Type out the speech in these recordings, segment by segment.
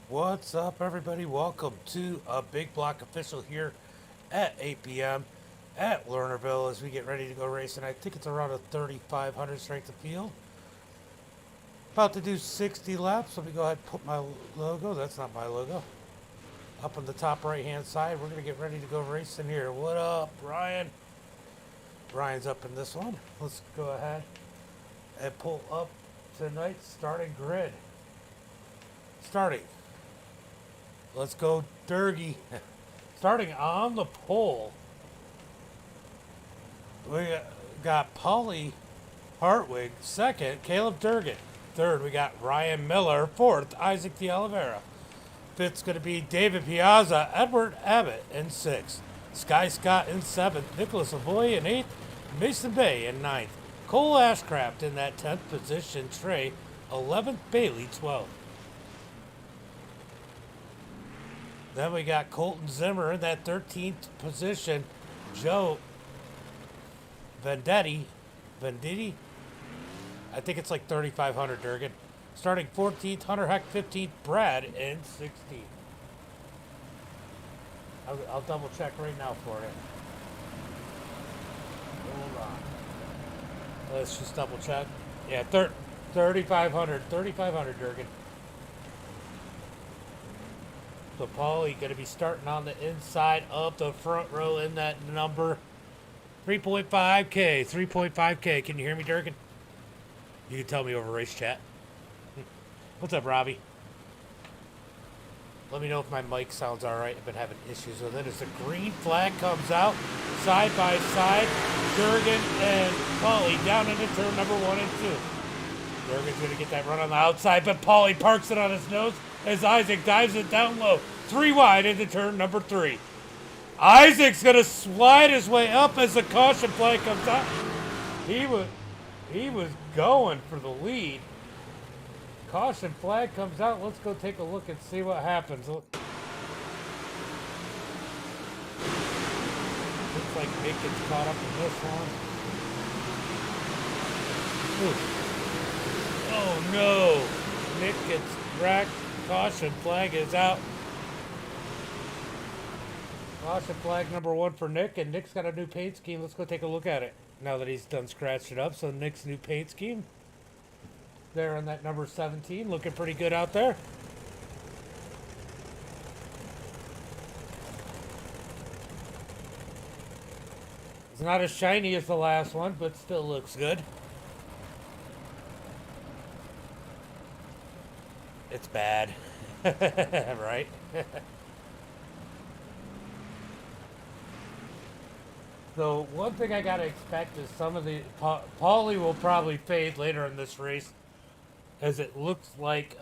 What's up, everybody? Welcome to a Big Block official here at 8 p.m. at Lernerville as we get ready to go racing. I think it's around a 3,500 strength of field. About to do 60 laps. Let me go ahead and put my logo. That's not my logo. Up on the top right hand side. We're going to get ready to go racing here. What up, Brian? Brian's up in this one. Let's go ahead and pull up tonight's starting grid. Starting. Let's go, Durgy. Starting on the pole, we got Polly Hartwig second, Caleb Durgan third. We got Ryan Miller fourth, Isaac De Oliveira. Fifth's going to be David Piazza, Edward Abbott in sixth, Sky Scott in seventh, Nicholas Avoy in eighth, Mason Bay in ninth, Cole Ashcraft in that 10th position, Trey 11th, Bailey 12th. Then we got Colton Zimmer in that 13th position. Joe Venditti. I think it's like 3,500, Durgan. Starting 14th, Hunter Heck 15th, Brad in 16th. I'll double check right now for you. Hold on. Let's just double check. Yeah, 3,500, Durgan. So Paulie going to be starting on the inside of the front row in that number 3.5K. 3.5K. Can you hear me, Durgan? You can tell me over race chat. What's up, Robbie? Let me know if my mic sounds all right. I've been having issues with it. As the green flag comes out, side by side, Durgan and Paulie down into turn number 1 and 2. Durgan's going to get that run on the outside, but Paulie parks it on his nose as Isaac dives it down low. 3 wide into turn number 3. Isaac's going to slide his way up as the caution flag comes out. He was going for the lead. Caution flag comes out. Let's go take a look and see what happens. Looks like Nick gets caught up in this one. Ooh. Oh no. Nick gets wrecked. Caution flag is out. Caution flag number 1 for Nick, and Nick's got a new paint scheme. Let's go take a look at it now that he's done scratched it up. So Nick's new paint scheme there on that number 17, looking pretty good out there. It's not as shiny as the last one, but still looks good. It's bad. Right? So one thing I gotta expect is some of the Paulie will probably fade later in this race, as it looks like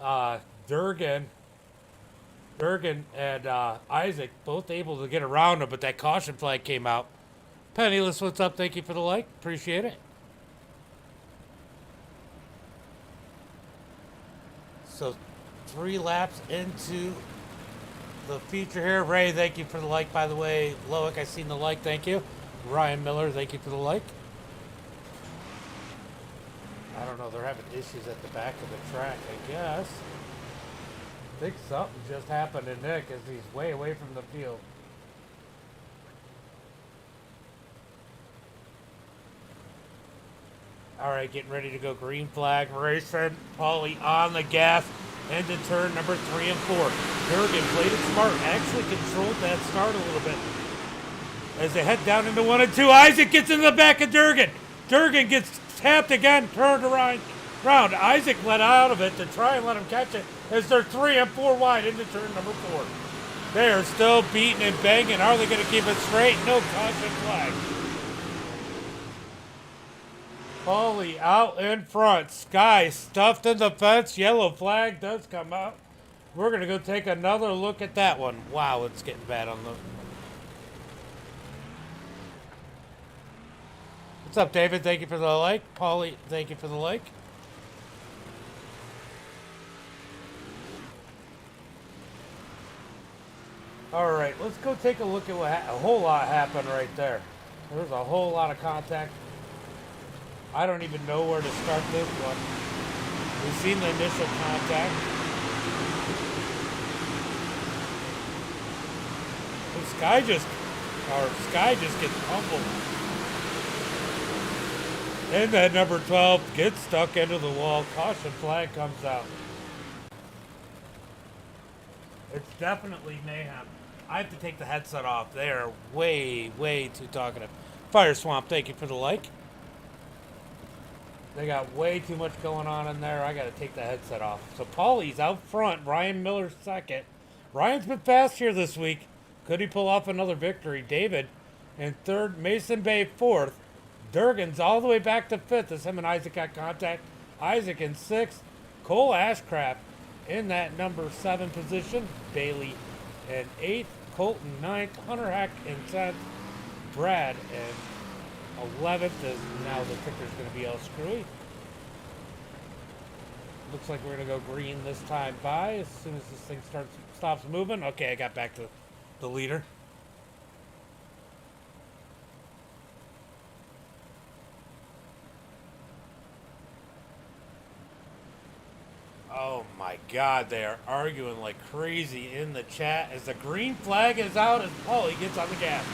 Durgan and Isaac both able to get around him, but that caution flag came out. Penniless, what's up? Thank you for the like. Appreciate it. So 3 laps into the feature here. Ray, thank you for the like, by the way. Loic, I seen the like. Thank you. Ryan Miller, thank you for the like. I don't know. They're having issues at the back of the track, I guess. I think something just happened to Nick as he's way away from the field. All right, getting ready to go. Green flag racing. Paulie on the gas into turn number 3 and 4. Durgan played it smart. Actually controlled that start a little bit. As they head down into 1 and 2, Isaac gets in the back of Durgan. Durgan gets tapped again, turned around. Isaac let out of it to try and let him catch it as they're 3 and 4 wide into turn number 4. They are still beating and banging. Are they going to keep it straight? No caution flag. Paulie out in front. Sky stuffed in the fence. Yellow flag does come out. We're going to go take another look at that one. Wow, it's getting bad on the... What's up, David? Thank you for the like. Paulie, thank you for the like. All right, let's go take a look at what a whole lot happened right there. There's a whole lot of contact. I don't even know where to start this one. We've seen the initial contact. Sky just gets humbled. And that number 12 gets stuck into the wall. Caution flag comes out. It's definitely mayhem. I have to take the headset off. They are way, way too talkative. Fire Swamp, thank you for the like. They got way too much going on in there. I got to take the headset off. So Paulie's out front. Ryan Miller's second. Ryan's been fast here this week. Could he pull off another victory? David in third. Mason Bay fourth. Durgan's all the way back to fifth as him and Isaac got contact. Isaac in sixth. Cole Ashcraft in that number 7 position. Bailey in 8th. Colton 9th. Hunter Heck in 10th. Brad in 11th, as now the ticker's going to be all screwy. Looks like we're going to go green this time by as soon as this thing stops moving. Okay, I got back to the leader. Oh my God, they are arguing like crazy in the chat as the green flag is out as Paulie gets on the gas.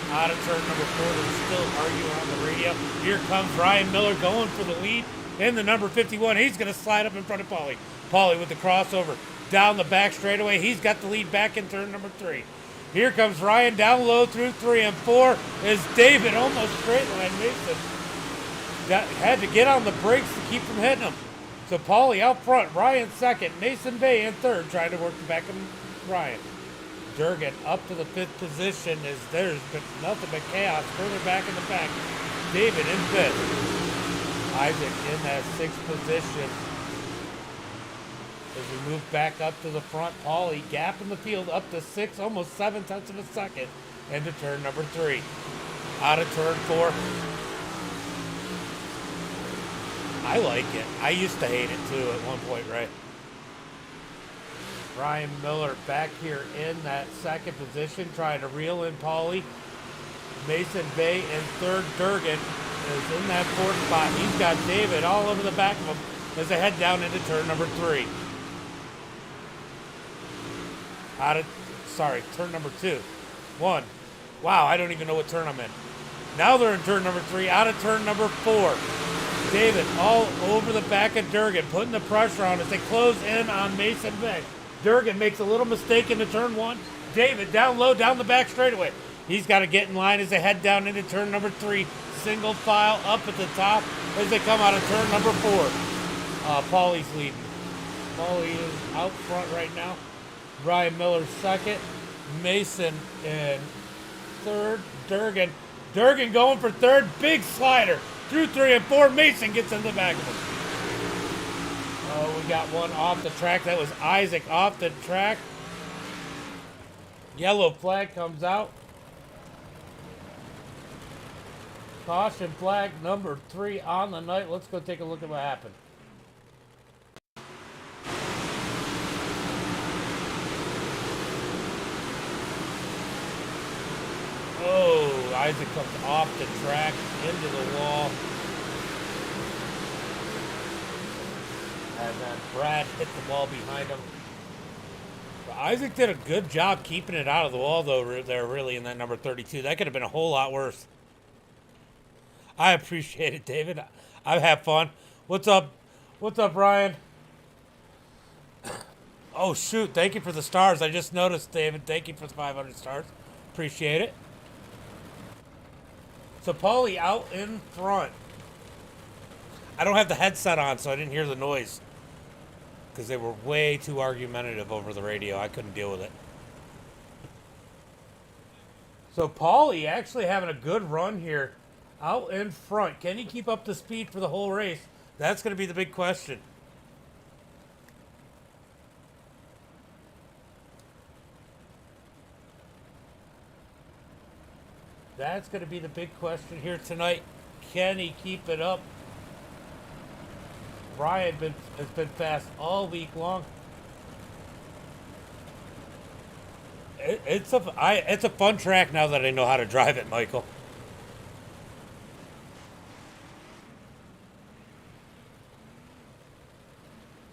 Out of turn number 4, they're still arguing on the radio. Here comes Ryan Miller going for the lead in the number 51. He's going to slide up in front of Paulie. Paulie with the crossover down the back straightaway. He's got the lead back in turn number 3. Here comes Ryan down low through 3 and 4 as David almost straight line Mason. Had to get on the brakes to keep from hitting him. So Paulie out front, Ryan second, Mason Bay in third, trying to work the back of Ryan. Durgan up to the 5th position as there's been nothing but chaos further back in the pack. David in 5th. Isaac in that 6th position. As we move back up to the front, Paulie gap in the field up to 6, almost 7/10 of a second into turn number 3. Out of turn 4. I like it. I used to hate it too at one point, right? Ryan Miller back here in that 2nd position, trying to reel in Paulie. Mason Bay in 3rd. Durgan is in that 4th spot. He's got David all over the back of him as they head down into turn number 3. Turn number 2. 1. Wow, I don't even know what turn I'm in. Now they're in turn number 3, out of turn number 4. David all over the back of Durgan, putting the pressure on as they close in on Mason Bay. Durgan makes a little mistake into turn 1. David down low, down the back straightaway. He's got to get in line as they head down into turn number 3. Single file up at the top as they come out of turn number 4. Paulie's leading. Paulie is out front right now. Ryan Miller second. Mason in 3rd. Durgan going for 3rd. Big slider through 3 and 4. Mason gets in the back of him. Oh, we got one off the track. That was Isaac off the track. Yellow flag comes out. Caution flag number 3 on the night. Let's go take a look at what happened. Oh, Isaac comes off the track into the wall. And then Brad hit the wall behind him. But Isaac did a good job keeping it out of the wall, though, there, really, in that number 32. That could have been a whole lot worse. I appreciate it, David. I've had fun. What's up? What's up, Ryan? Oh, shoot. Thank you for the stars. I just noticed, David. Thank you for the 500 stars. Appreciate it. So, Paulie out in front. I don't have the headset on, so I didn't hear the noise. Because they were way too argumentative over the radio. I couldn't deal with it. So Paulie actually having a good run here out in front. Can he keep up the speed for the whole race? That's going to be the big question. That's going to be the big question here tonight. Can he keep it up? Ryan has been fast all week long. It's a fun track now that I know how to drive it, Michael.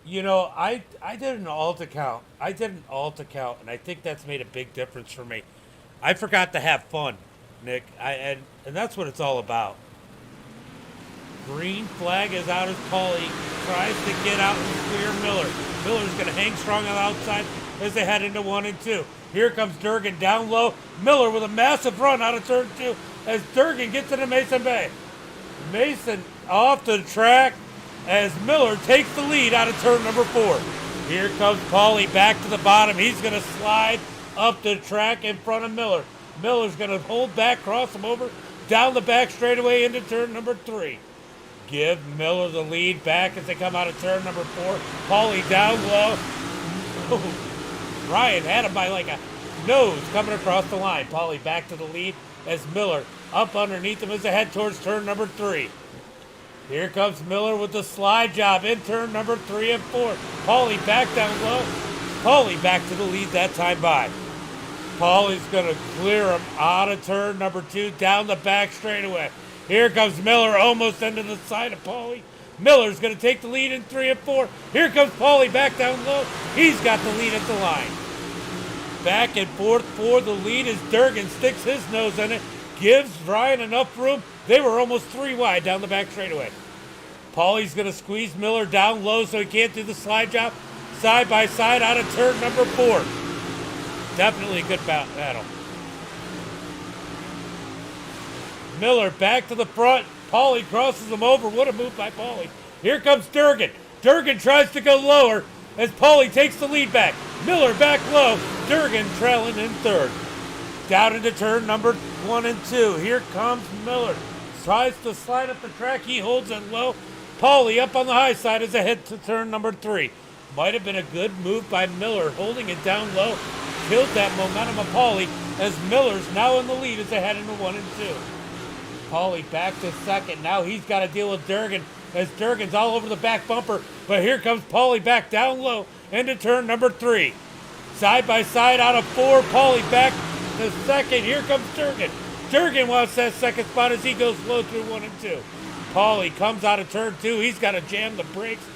You know, I did an alt account. And I think that's made a big difference for me. I forgot to have fun, Nick. And that's what it's all about. Green flag is out as Paulie tries to get out and clear Miller. Miller's going to hang strong on the outside as they head into 1 and 2. Here comes Durgan down low. Miller with a massive run out of turn 2 as Durgan gets into Mason Bay. Mason off the track as Miller takes the lead out of turn number 4. Here comes Paulie back to the bottom. He's going to slide up the track in front of Miller. Miller's going to hold back, cross him over, down the back straightaway into turn number 3. Give Miller the lead back as they come out of turn number 4. Paulie down low. Ryan had him by like a nose coming across the line. Paulie back to the lead as Miller up underneath him as they head towards turn number 3. Here comes Miller with the slide job in turn number 3 and 4. Paulie back down low. Paulie back to the lead that time by. Paulie's going to clear him out of turn number 2 down the back straightaway. Here comes Miller almost into the side of Paulie. Miller's going to take the lead in 3 and 4. Here comes Paulie back down low. He's got the lead at the line. Back and forth for the lead as Durgan sticks his nose in it. Gives Ryan enough room. They were almost 3 wide down the back straightaway. Paulie's going to squeeze Miller down low so he can't do the slide job. Side by side out of turn number 4. Definitely a good battle. Miller back to the front. Paulie crosses him over. What a move by Paulie. Here comes Durgan. Durgan tries to go lower as Paulie takes the lead back. Miller back low. Durgan trailing in 3rd. Down into turn number 1 and 2. Here comes Miller. Tries to slide up the track. He holds it low. Paulie up on the high side as they head to turn number 3. Might have been a good move by Miller, holding it down low. Killed that momentum of Paulie as Miller's now in the lead as they head into 1 and 2. Paulie back to 2nd. Now he's got to deal with Durgan as Durgan's all over the back bumper. But here comes Paulie back down low into turn number 3. Side by side out of 4. Paulie back to 2nd. Here comes Durgan. Durgan wants that 2nd spot as he goes low through 1 and 2. Paulie comes out of turn 2. He's got to jam the brakes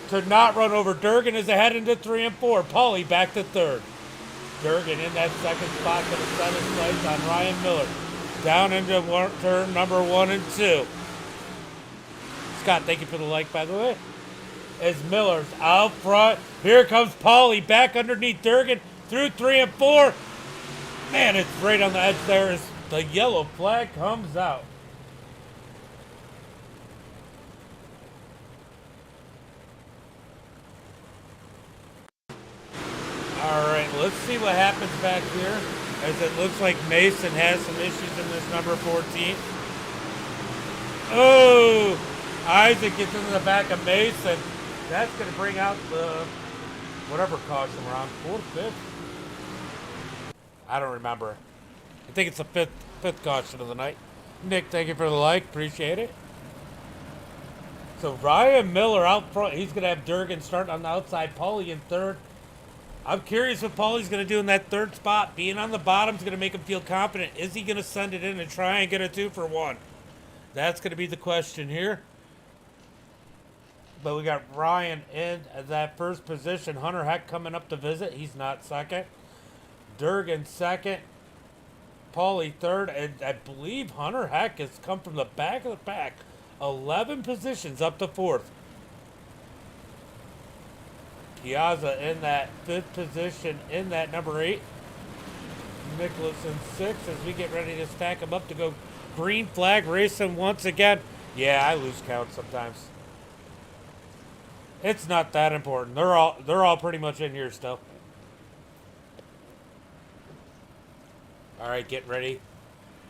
to not run over Durgan as they head into 3 and 4. Paulie back to 3rd. Durgan in that 2nd spot going to set his sights on Ryan Miller. Down into turn number 1 and 2. Scott, thank you for the like, by the way. As Miller's out front. Here comes Paulie back underneath Durgan through 3 and 4. Man, it's right on the edge there as the yellow flag comes out. All right, let's see what happens back here, as it looks like Mason has some issues in this number 14. Oh, Isaac gets into the back of Mason. That's going to bring out the whatever caution we're on, 4th, 5th. I don't remember. I think it's the fifth caution of the night. Nick, thank you for the like, appreciate it. So Ryan Miller out front. He's going to have Durgan starting on the outside. Paulie in 3rd. I'm curious what Paulie's going to do in that 3rd spot. Being on the bottom is going to make him feel confident. Is he going to send it in and try and get a 2 for 1? That's going to be the question here. But we got Ryan in that 1st position. Hunter Heck coming up to visit. He's not 2nd. Durgan 2nd. Paulie 3rd. And I believe Hunter Heck has come from the back of the pack. 11 positions up to 4th. Piazza in that 5th position in that number 8. Nicholas in 6th as we get ready to stack them up to go green flag racing once again. Yeah, I lose count sometimes. It's not that important. They're all pretty much in here still. All right, get ready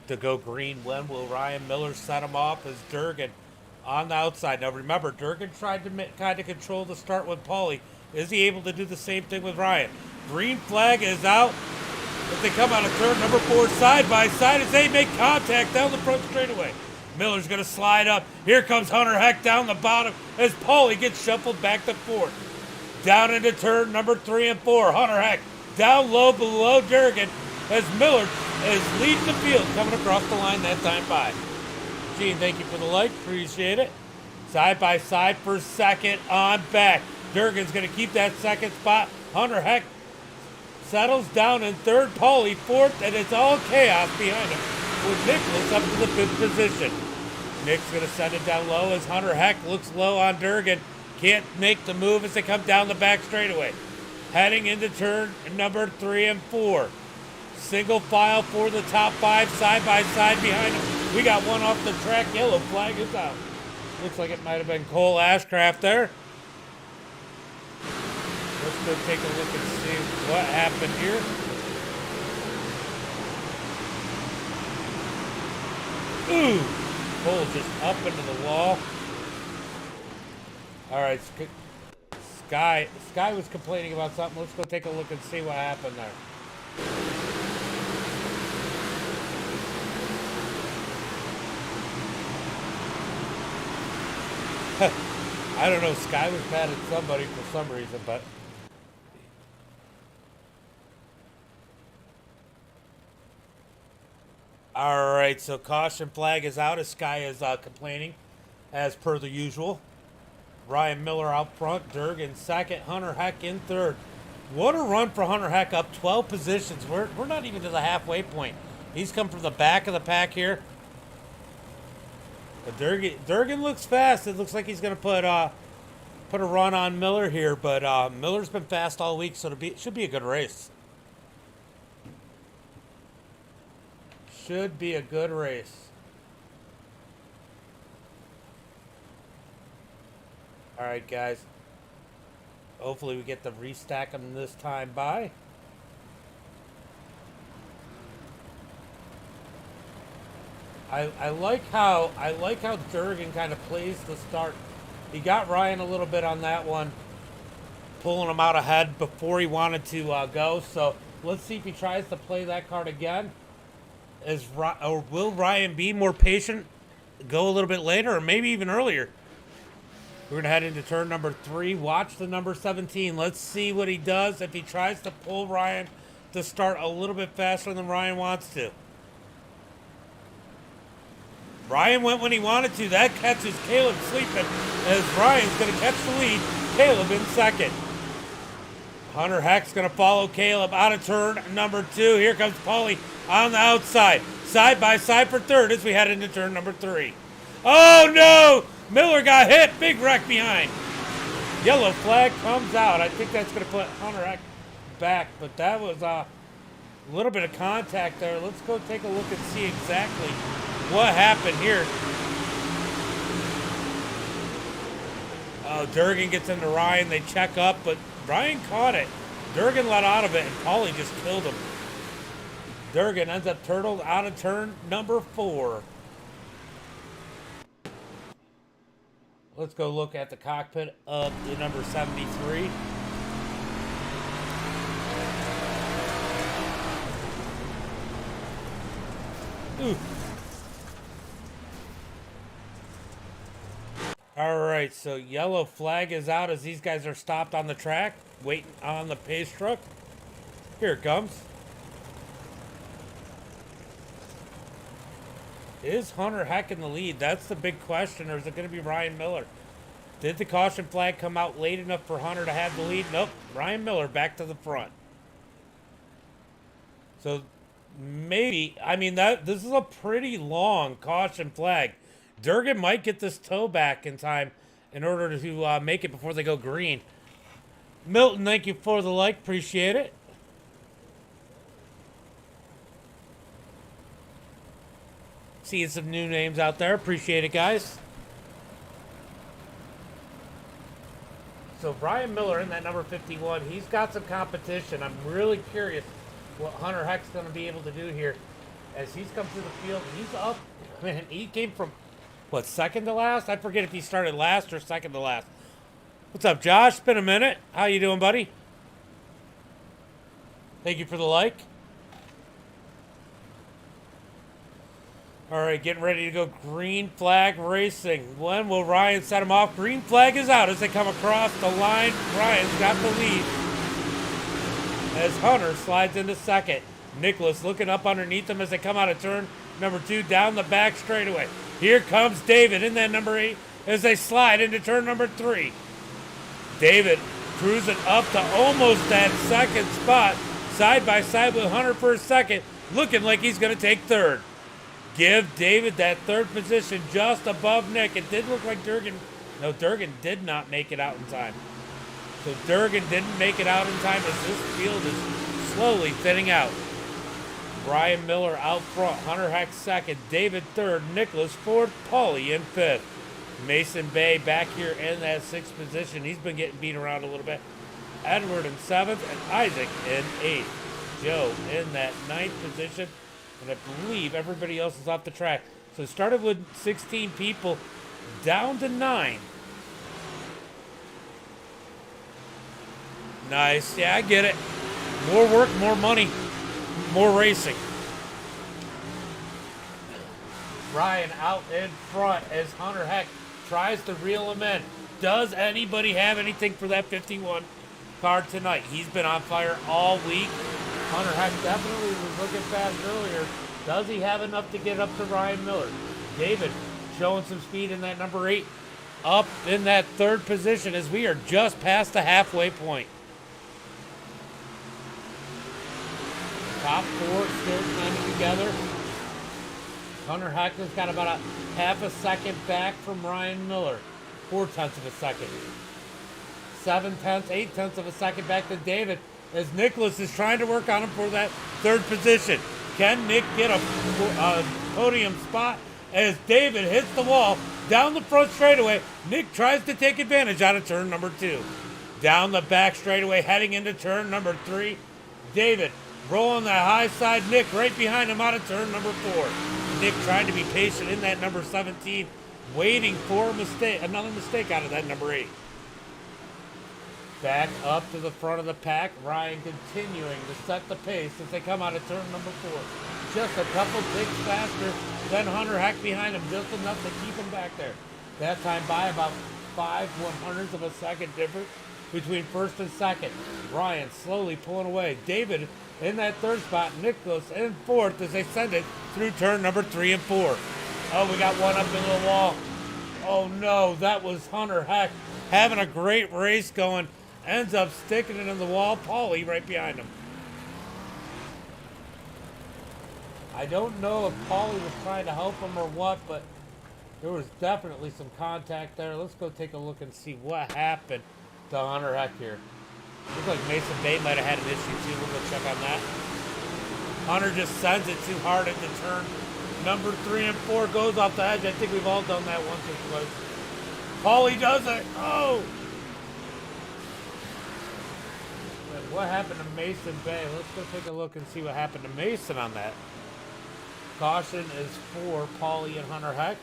to go green. When will Ryan Miller set him off as Durgan on the outside? Now remember, Durgan tried to kind of control the start with Paulie. Is he able to do the same thing with Ryan? Green flag is out as they come out of turn number 4 side by side as they make contact down the front straightaway. Miller's going to slide up. Here comes Hunter Heck down the bottom as Paulie gets shuffled back to 4th. Down into turn number 3 and 4. Hunter Heck down low below Durgan as Miller is leading the field coming across the line that time by. Gene, thank you for the like. Appreciate it. Side by side for 2nd on back. Durgan's going to keep that 2nd spot. Hunter Heck settles down in third, Paulie fourth, and it's all chaos behind him with Nicholas up to the fifth position. Nick's going to send it down low as Hunter Heck looks low on Durgan. Can't make the move as they come down the back straightaway. Heading into turn number 3 and 4. Single file for the top 5, side by side behind him. We got one off the track. Yellow flag is out. Looks like it might have been Cole Ashcraft there. Let's go take a look and see what happened here. Ooh! Cole just up into the wall. All right, Sky was complaining about something. Let's go take a look and see what happened there. I don't know. Sky was mad at somebody for some reason, but. All right, so caution flag is out as Sky is complaining, as per the usual. Ryan Miller out front, Durg in second, Hunter Heck in third. What a run for Hunter Heck, up 12 positions. We're not even to the halfway point. He's come from the back of the pack here. But Durgan looks fast. It looks like he's going to put a run on Miller here, but Miller's been fast all week, so it should be a good race. Should be a good race. All right, guys. Hopefully we get to restack them this time by. I like how Durgan kind of plays the start. He got Ryan a little bit on that one, pulling him out ahead before he wanted to go. So let's see if he tries to play that card again. Or will Ryan be more patient, go a little bit later, or maybe even earlier? We're going to head into turn number 3. Watch the number 17. Let's see what he does if he tries to pull Ryan to start a little bit faster than Ryan wants to. Ryan went when he wanted to. That catches Caleb sleeping as Ryan's going to catch the lead. Caleb in second. Hunter Heck's going to follow Caleb out of turn number 2. Here comes Paulie on the outside. Side by side for third as we head into turn number 3. Oh, no! Miller got hit. Big wreck behind. Yellow flag comes out. I think that's going to put Hunter Heck back, but that was a little bit of contact there. Let's go take a look and see exactly what happened here. Oh, Durgan gets into Ryan. They check up, but Ryan caught it. Durgan let out of it, and Paulie just killed him. Durgan ends up turtled out of turn number 4. Let's go look at the cockpit of the number 73. Ooh. All right, so yellow flag is out as these guys are stopped on the track, waiting on the pace truck. Here it comes. Is Hunter Heck in the lead? That's the big question, or is it going to be Ryan Miller? Did the caution flag come out late enough for Hunter to have the lead? Nope. Ryan Miller back to the front. So maybe, I mean, this is a pretty long caution flag. Durgan might get this tow back in time in order to make it before they go green. Milton, thank you for the like. Appreciate it. Seeing some new names out there. Appreciate it, guys. So Brian Miller in that number 51, he's got some competition. I'm really curious what Hunter Heck's going to be able to do here as he's come through the field. He's up. Man, he came from, what, second to last? I forget if he started last or second to last. What's up, Josh? Been a minute. How you doing, buddy? Thank you for the like. All right, getting ready to go green flag racing. When will Ryan set him off? Green flag is out as they come across the line. Ryan's got the lead as Hunter slides into second. Nicholas looking up underneath them as they come out of turn number 2 down the back straightaway. Here comes David in that number 8 as they slide into turn number 3. David cruising up to almost that second spot. side by side with Hunter for a second, looking like he's going to take third. Give David that third position just above Nick. It did look like Durgan. No, Durgan did not make it out in time. So Durgan didn't make it out in time as this field is slowly thinning out. Ryan Miller out front, Hunter Heck second, David third, Nicholas fourth, Paulie in fifth. Mason Bay back here in that sixth position. He's been getting beat around a little bit. Edward in seventh and Isaac in eighth. Joe in that ninth position. And I believe everybody else is off the track. So it started with 16 people down to 9. Nice. Yeah, I get it. More work, more money, more racing. Ryan out in front as Hunter Heck tries to reel him in. Does anybody have anything for that 51 car tonight? He's been on fire all week. Hunter Heck definitely was looking fast earlier. Does he have enough to get up to Ryan Miller? David showing some speed in that number 8. Up in that third position as we are just past the halfway point. Top 4 still climbing together. Hunter Heck has got about a half a second back from Ryan Miller. 0.4 of a second. 0.7, 0.8 of a second back to David as Nicholas is trying to work on him for that third position. Can Nick get a podium spot as David hits the wall down the front straightaway? Nick tries to take advantage out of turn number 2. Down the back straightaway heading into turn number 3. David rolling that high side. Nick right behind him out of turn number 4. Nick trying to be patient in that number 17, waiting for a mistake, another mistake out of that number 8. Back up to the front of the pack. Ryan continuing to set the pace as they come out of turn number 4. Just a couple ticks faster than Hunter Heck behind him, just enough to keep him back there. That time by about 0.05 of a second difference between first and second. Ryan slowly pulling away. David in that third spot. Nicholas in fourth as they send it through turn number 3 and 4. Oh, we got one up into the wall. Oh no, that was Hunter Heck having a great race going. Ends up sticking it in the wall. Paulie right behind him. I don't know if Paulie was trying to help him or what, but there was definitely some contact there. Let's go take a look and see what happened to Hunter Heck here. Looks like Mason Bay might have had an issue too. We'll go check on that. Hunter just sends it too hard into turn number 3 and 4. Goes off the edge. I think we've all done that once or twice. Paulie does it. Oh! What happened to Mason Bay? Let's go take a look and see what happened to Mason on that. Caution is for Paulie and Hunter Heck.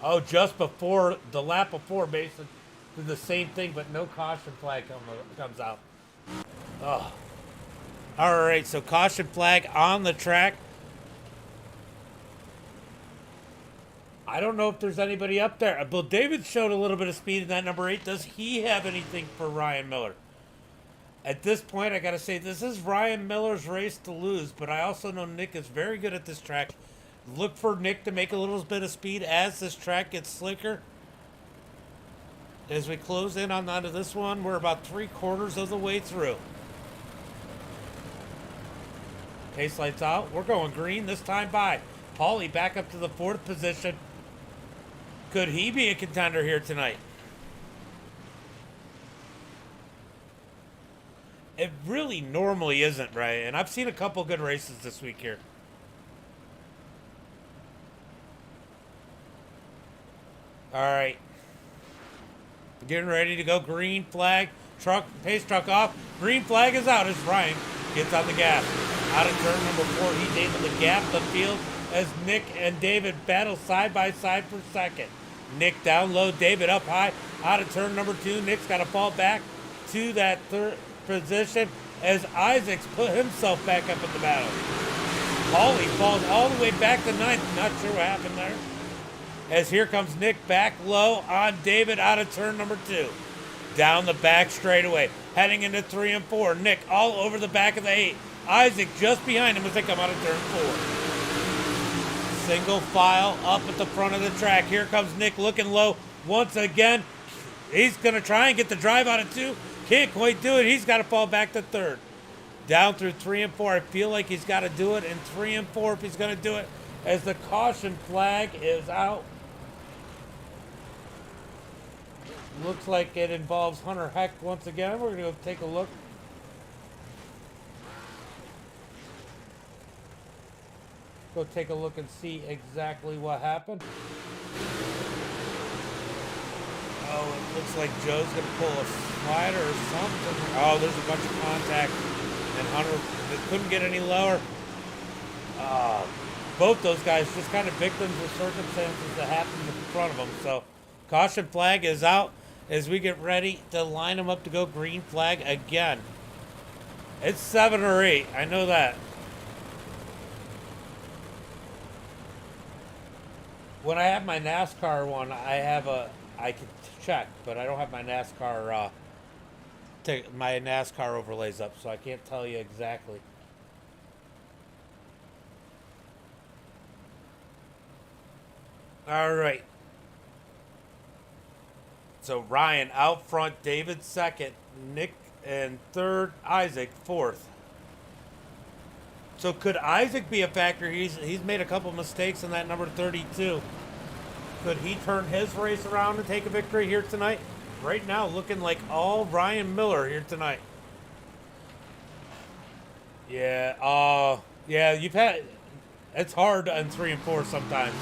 Oh, just before the lap before, Mason did the same thing, but no caution flag comes out. Oh. All right, so caution flag on the track. I don't know if there's anybody up there. Well, David showed a little bit of speed in that number 8. Does he have anything for Ryan Miller? At this point, I got to say, this is Ryan Miller's race to lose, but I also know Nick is very good at this track. Look for Nick to make a little bit of speed as this track gets slicker. As we close in on onto this one, we're about 3/4 of the way through. Pace lights out. We're going green this time by. Paulie back up to the 4th position. Could he be a contender here tonight? It really normally isn't, right? And I've seen a couple good races this week here. All right. Getting ready to go. Green flag. Truck, pace truck off. Green flag is out as Ryan gets on the gas. Out of turn number 4, he's able to gap the field as Nick and David battle side by side for second. Nick down low, David up high. Out of turn number 2, Nick's got to fall back to that third position as Isaac's put himself back up in the battle. Paulie falls all the way back to 9th. Not sure what happened there. As here comes Nick back low on David out of turn number 2. Down the back straightaway, heading into 3 and 4. Nick all over the back of the 8. Isaac just behind him as they come out of turn 4. Single file up at the front of the track. Here comes Nick looking low once again. He's going to try and get the drive out of 2. Can't quite do it. He's got to fall back to third. Down through 3 and 4. I feel like he's got to do it in 3 and 4 if he's going to do it. As the caution flag is out. Looks like it involves Hunter Heck once again. We're going to go take a look. Go take a look and see exactly what happened. Oh, it looks like Joe's going to pull a slider or something. Oh, there's a bunch of contact. And Hunter couldn't get any lower. Both those guys just kind of victims of circumstances that happened in front of them. So, caution flag is out as we get ready to line them up to go green flag again. It's 7 or 8. I know that. When I have my NASCAR one, I can check, but I don't have my NASCAR my NASCAR overlays up, so I can't tell you exactly. All right. So Ryan out front, David second, Nick and third, Isaac fourth. So could Isaac be a factor? He's made a couple mistakes in that number 32. Could he turn his race around and take a victory here tonight? Right now, looking like all Ryan Miller here tonight. Yeah, yeah, you've had... It's hard on 3 and 4 sometimes.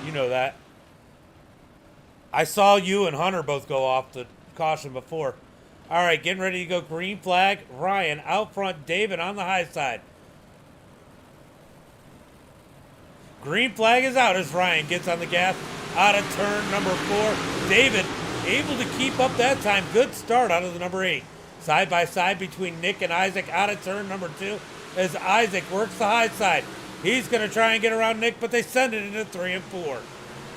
You know that. I saw you and Hunter both go off the caution before. All right, getting ready to go green flag. Ryan out front, David on the high side. Green flag is out as Ryan gets on the gas. Out of turn number 4. David able to keep up that time. Good start out of the number 8. Side by side between Nick and Isaac out of turn number 2 as Isaac works the high side. He's going to try and get around Nick, but they send it into 3 and 4.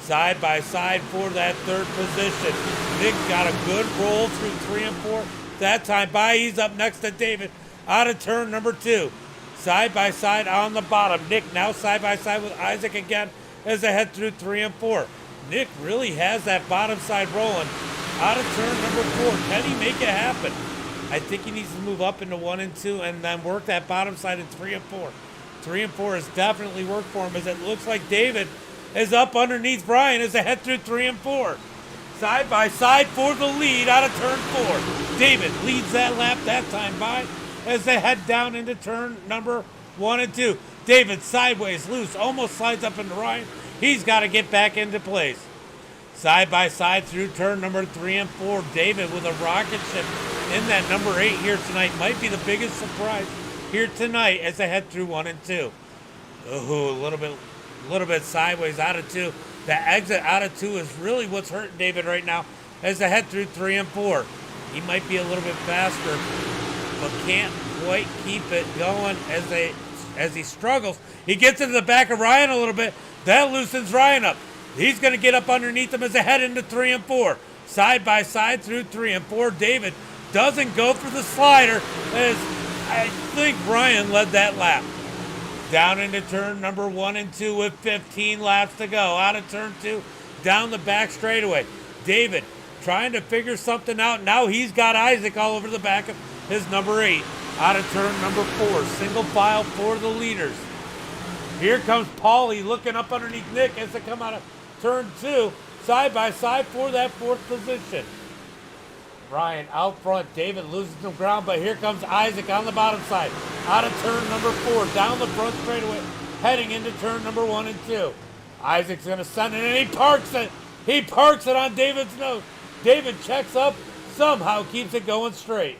Side by side for that third position. Nick got a good roll through 3 and 4. That time by, he's up next to David out of turn number 2. Side by side on the bottom. Nick now side by side with Isaac again as they head through 3 and 4. Nick really has that bottom side rolling. Out of turn number 4. Can he make it happen? I think he needs to move up into 1 and 2 and then work that bottom side in 3 and 4. 3 and 4 has definitely worked for him as it looks like David is up underneath Brian as they head through 3 and 4. Side by side for the lead out of turn 4. David leads that lap that time by as they head down into turn number 1 and 2. David sideways loose, almost slides up into Ryan. He's got to get back into place. Side by side through turn number 3 and 4. David with a rocket ship in that number 8 here tonight. Might be the biggest surprise here tonight as they head through 1 and 2. Ooh, a little bit sideways out of 2. The exit out of 2 is really what's hurting David right now as they head through 3 and 4. He might be a little bit faster, but can't quite keep it going as he struggles. He gets into the back of Ryan a little bit. That loosens Ryan up. He's going to get up underneath him as they head into 3 and 4. Side by side through 3 and 4. David doesn't go for the slider as I think Ryan led that lap. Down into turn number 1 and 2 with 15 laps to go. Out of turn 2, down the back straightaway. David trying to figure something out. Now he's got Isaac all over the back of his number 8. Out of turn number 4, single file for the leaders. Here comes Paulie looking up underneath Nick as they come out of turn 2, side by side for that 4th position. Ryan out front, David loses some ground, but here comes Isaac on the bottom side. Out of turn number 4, down the front straightaway, heading into turn number 1 and 2. Isaac's going to send it, and he parks it. He parks it on David's nose. David checks up, somehow keeps it going straight.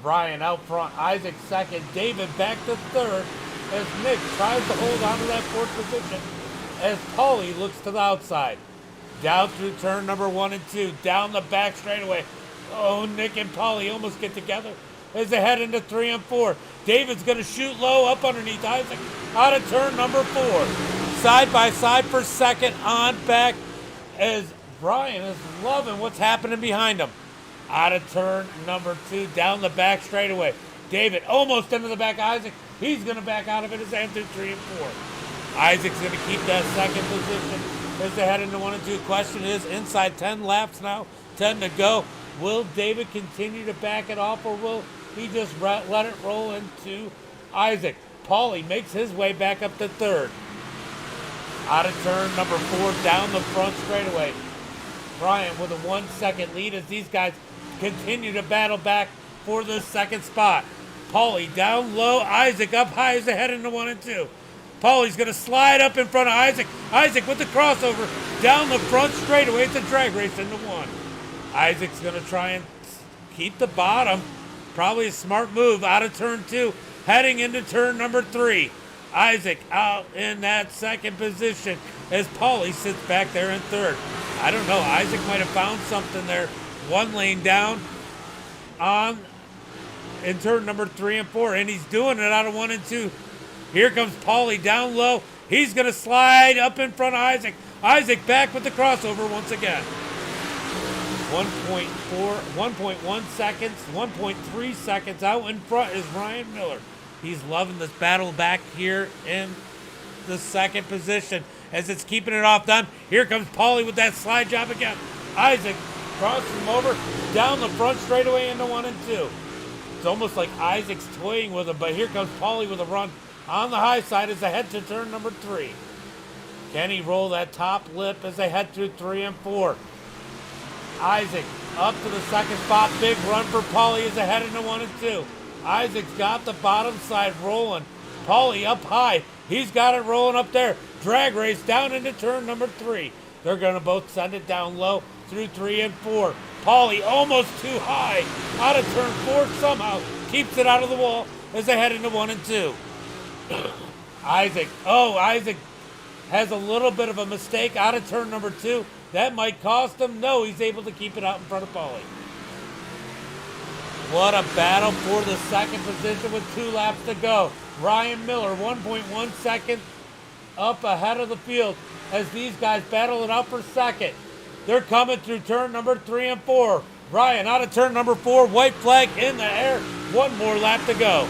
Ryan out front, Isaac second, David back to third as Nick tries to hold on to that 4th position as Paulie looks to the outside. Down through turn number 1 and 2, down the back straightaway. Oh, Nick and Paulie almost get together as they head into 3 and 4. David's going to shoot low up underneath Isaac out of turn number 4. Side by side for second on back as Brian is loving what's happening behind him. Out of turn number 2, down the back straightaway. David almost into the back of Isaac. He's going to back out of it as they head through 3 and 4. Isaac's going to keep that second position as they head into 1 and 2. Question is, inside 10 laps now, 10 to go. Will David continue to back it off, or will he just let it roll into Isaac? Paulie makes his way back up to third. Out of turn number 4, down the front straightaway. Brian with a 1 second lead as these guys continue to battle back for the second spot. Paulie down low, Isaac up high as ahead into 1 and 2. Paulie's going to slide up in front of Isaac. Isaac with the crossover down the front straightaway. It's a drag race into 1. Isaac's going to try and keep the bottom. Probably a smart move out of turn 2, heading into turn number 3. Isaac out in that second position as Paulie sits back there in third. I don't know. Isaac might have found something there. 1 lane down in turn number 3 and 4, and he's doing it out of 1 and 2. Here comes Paulie down low. He's going to slide up in front of Isaac. Isaac back with the crossover once again. 1.1 seconds, 1.3 seconds out in front is Ryan Miller. He's loving this battle back here in the second position as it's keeping it off done. Here comes Paulie with that slide job again. Isaac crosses him over down the front straightaway into 1 and 2. It's almost like Isaac's toying with him, but here comes Paulie with a run on the high side as they head to turn number 3. Can he roll that top lip as they head through 3 and 4? Isaac up to the second spot. Big run for Paulie as they head into 1 and 2. Isaac's got the bottom side rolling. Paulie up high. He's got it rolling up there. Drag race down into turn number 3. They're going to both send it down low through 3 and 4. Paulie almost too high. Out of turn 4 somehow. Keeps it out of the wall as they head into 1 and 2. Isaac has a little bit of a mistake out of turn number 2. That might cost him. No, he's able to keep it out in front of Paulie. What a battle for the second position with 2 laps to go. Ryan Miller, 1.1 seconds up ahead of the field as these guys battle it out for second. They're coming through turn number 3 and 4. Ryan out of turn number 4, white flag in the air. 1 more lap to go.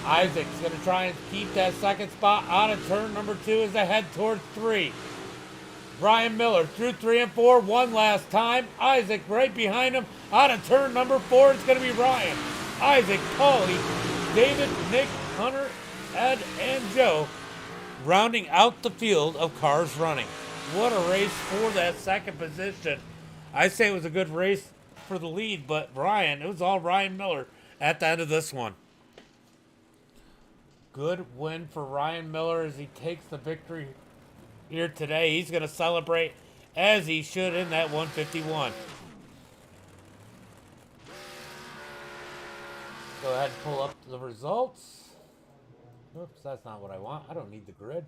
Isaac's going to try and keep that second spot out of turn number 2 as they head towards 3. Ryan Miller through 3 and 4 one last time. Isaac right behind him. Out of turn number 4, it's going to be Ryan. Isaac, Paulie, David, Nick, Hunter, Ed, and Joe rounding out the field of cars running. What a race for that second position. I say it was a good race for the lead, but it was all Ryan Miller at the end of this one. Good win for Ryan Miller as he takes the victory here today. He's going to celebrate as he should in that 151. Go ahead and pull up the results. Oops, that's not what I want. I don't need the grid.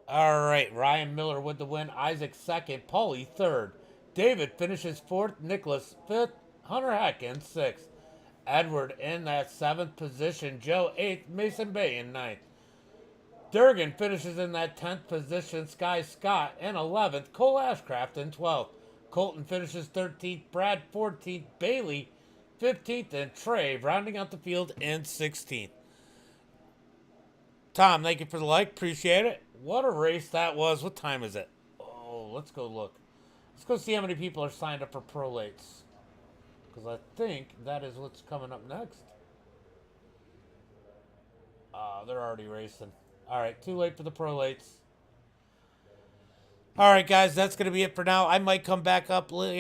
All right, Ryan Miller with the win. Isaac second. Paulie third. David finishes fourth. Nicholas fifth. Hunter Heck in sixth. Edward in that 7th position. Joe 8th. Mason Bay in 9th. Durgan finishes in that 10th position. Sky Scott in 11th. Cole Ashcraft in 12th. Colton finishes 13th. Brad 14th. Bailey 15th. And Trey rounding out the field in 16th. Tom, thank you for the like. Appreciate it. What a race that was. What time is it? Oh, let's go look. Let's go see how many people are signed up for prolates. Because I think that is what's coming up next. They're already racing. All right, too late for the prolates. All right, guys, that's going to be it for now. I might come back up later.